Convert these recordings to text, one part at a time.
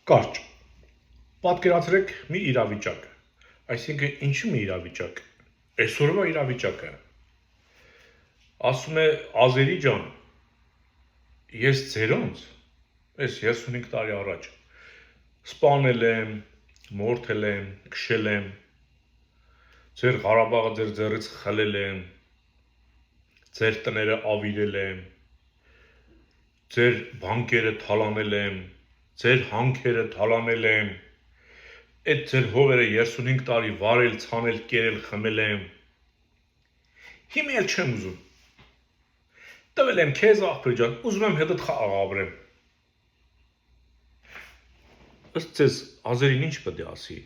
Կարճ, պատկերացրեք մի իրավիճակ, այսինքն ինչու մի իրավիճակ, այսօրվա իրավիճակը, ասում է Ազերի ջան, ես ձերոնց, ես 35 տարի առաջ, սպանել եմ, մորթել եմ, քշել եմ, ձեր Ղարաբաղը ձեր ձեռից խլել եմ, ձեր տները ավիրել եմ, ձեր բանկերը թալանել եմ, ձեր հանքերը թալանել եմ, այդ ձեր հողերը 35 տարի վարել, ցանել, կերել, խմել եմ, հիմա էլ չեմ ուզում, տվել եմ քեզ աղբյուր ջան, ուզում եմ հետդ խաղ ապրեմ, ըստ ձեզ ազերին ինչ պետք է ասի,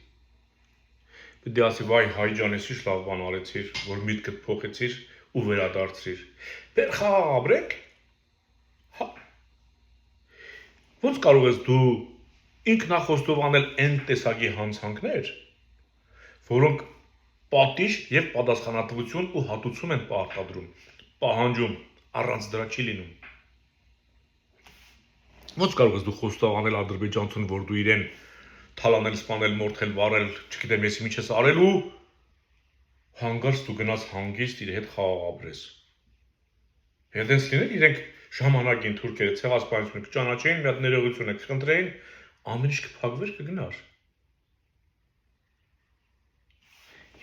պետք է ասի վայ հայ ջան, ես ինչ լավ բան արեցիր, որ միտքդ փոխեցիր ու վերադարձրիր, բեր խաղ ապրենք, ոնց կարող ես դու ինքնախոստովանել այն տեսակի հանցանքներ, որոնք պատիժ եւ պատասխանատվություն ու հատուցում են պարտադրում, պահանջում, առանց դրա չի լինում։ Ոնց կարող ես դու խոստովանել ադրբեջանցուն, որ դու իրեն թալանել, սպանել, մորթել, վարել, չգիտեմ ես ինչ ես արել ու հանգարց դու գնաց հանգիստ իր հետ խաղ ապրես։ Հետենց լինել իրենք ժամանակին թուրքերը ցեղասպանությունը կճանաչեին, մի հատ ներողություն եք խնդրեին, ամեն ինչ կփակվեր կգնար։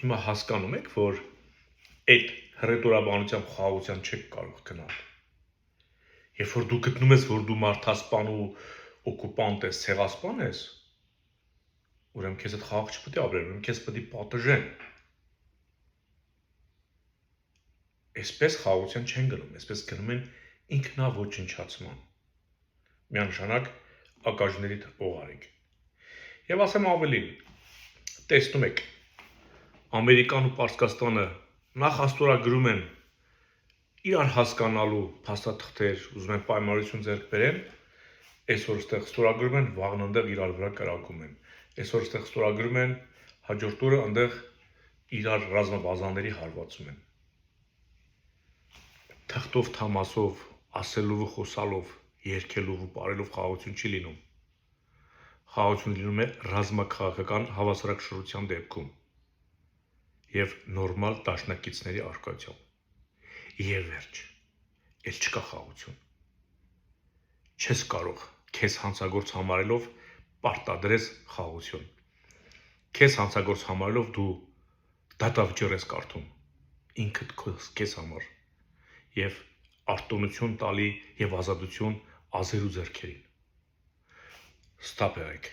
Հիմա հասկանում եք, որ այդ հռետորաբանությամբ խաղաղության չեք կարող գնալ։ Երբ որ դու գտնում ես, որ դու մարդասպան ու օկուպանտ ես, ցեղասպան ես, ուրեմն քեզ այդ խաղաղ չպետք է ապրեն, ուրեմն քեզ պետք է պատժեն։ Այսպես խաղաղության չեն գնում, այսպես գնում են ինքնաոչնչացման։ Միանշանակ ակաժներից օղարիկ։ Եվ ասեմ ավելին, տեսնում եք, Ամերիկան ու Պարսկաստանը նախ աստորագրում են իրար հասկանալու փաստաթղթեր, ուզում են պայմանություն ձեռք բերեն, այսօր ստեղ ստորագրում են, վաղն ընդեղ իրար վրա կրակում են, այսօր ստեղ ստորագրում են, հաջորդ օրը ընդեղ իրար ռազմաբազաների հարվածում են։ Թղթով, թամասով, ասելով ու խոսալով, երգելով ու պարելով խաղաղություն չի լինում։ Խաղաղություն լինում է ռազմաքաղաքական հավասարակշռության դեպքում եւ նորմալ դաշնակիցների առկայությամբ։ Եվ վերջ, էլ չկա խաղաղություն։ Չես կարող քեզ հանցագործ համարելով պարտադրես խաղաղություն։ Քեզ հանցագործ համարելով դու դատավճիռ ես կարդում ինքդ քեզ համար եւ արտոնություն տալի եւ ազատություն ազերու ձեռքերին։ Ստապ եղեք։